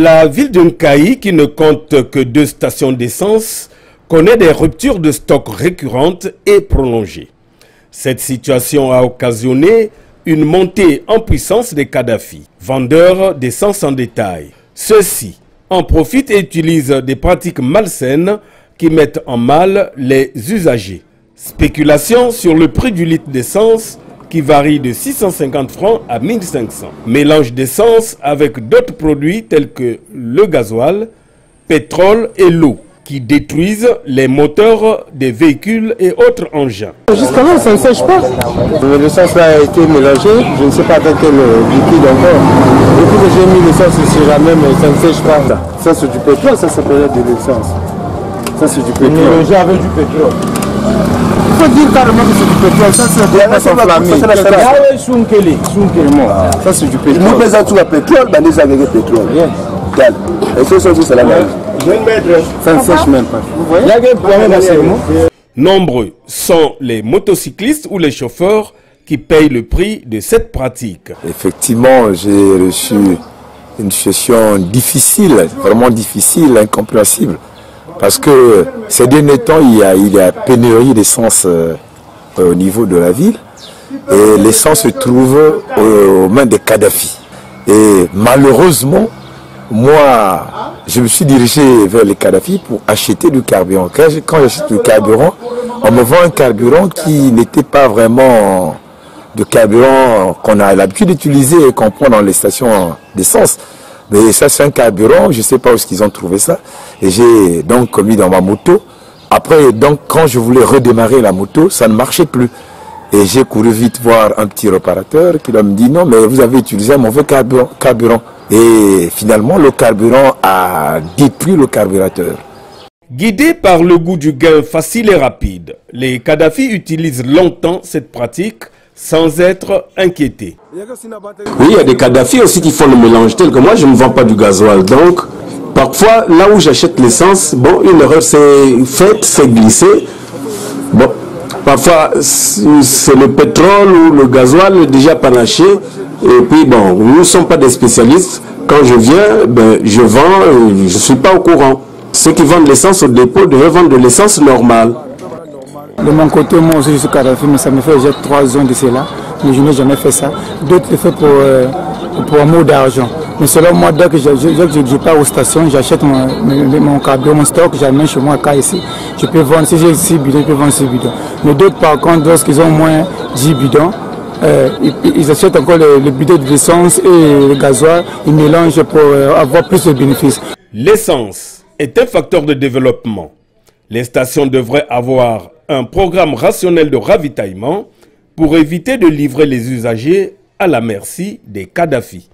La ville de Nkaï, qui ne compte que 2 stations d'essence, connaît des ruptures de stock récurrentes et prolongées. Cette situation a occasionné une montée en puissance des Kadhafi, vendeurs d'essence en détail. Ceux-ci en profitent et utilisent des pratiques malsaines qui mettent en mal les usagers. Spéculation sur le prix du litre d'essence qui varie de 650 francs à 1500. Mélange d'essence avec d'autres produits tels que le gasoil, pétrole et l'eau qui détruisent les moteurs des véhicules et autres engins. Jusqu'à là, ça ne sèche pas. L'essence a été mélangée, je ne sais pas dans quel liquide encore. Depuis que j'ai mis l'essence ici, même ça ne sèche pas. Ça c'est du pétrole, ça s'appelle de l'essence. Ça c'est du pétrole. Mélangé avec du pétrole. Il faut dire carrément que c'est du pétrole, ça c'est de la s'enflammer. Ça c'est du pétrole. Nous faisons tout le pétrole, mais nous avons le pétrole. Et ça c'est la même. Ça ne sèche même pas. Vous voyez? Nombreux sont les motocyclistes ou les chauffeurs qui payent le prix de cette pratique. Effectivement, j'ai reçu une situation difficile, vraiment difficile, incompréhensible. Parce que ces derniers temps, il y a pénurie d'essence au niveau de la ville. Et l'essence se trouve aux mains des Kadhafi. Et malheureusement, moi, je me suis dirigé vers les Kadhafi pour acheter du carburant. Quand j'achète du carburant, on me vend un carburant qui n'était pas vraiment de carburant qu'on a l'habitude d'utiliser et qu'on prend dans les stations d'essence. Mais ça, c'est un carburant, je ne sais pas où ils ont trouvé ça. Et j'ai donc mis dans ma moto. Après, donc, quand je voulais redémarrer la moto, ça ne marchait plus. Et j'ai couru vite voir un petit réparateur qui me dit non, mais vous avez utilisé un mauvais carburant. Et finalement, le carburant a détruit le carburateur. Guidés par le goût du gain facile et rapide, les Kadhafi utilisent longtemps cette pratique sans être inquiétés. Oui, il y a des Kadhafi aussi qui font le mélange tel que moi, je ne vends pas du gasoil. Donc, parfois, là où j'achète l'essence, bon, une erreur s'est faite, c'est glissé. Bon, parfois, c'est le pétrole ou le gasoil déjà panaché. Et puis, bon, nous ne sommes pas des spécialistes. Quand je viens, ben, je vends, je ne suis pas au courant. Ceux qui vendent l'essence au dépôt devraient vendre de l'essence normale. De mon côté, moi aussi, je suis Kadhafi, mais ça me fait déjà 3 ans de cela. Mais je n'ai jamais fait ça. D'autres le font pour un mot d'argent. Mais selon moi, dès que je pars aux stations, j'achète mon carburant, mon stock, j'amène chez moi à ici. Je peux vendre, si j'ai 6 bidons, je peux vendre 6 bidons. Mais d'autres, par contre, lorsqu'ils ont moins 10 bidons, ils achètent encore le bidon d'essence et le gasoil, ils mélangent pour avoir plus de bénéfices. L'essence est un facteur de développement. Les stations devraient avoir un programme rationnel de ravitaillement pour éviter de livrer les usagers à la merci des Kadhafi.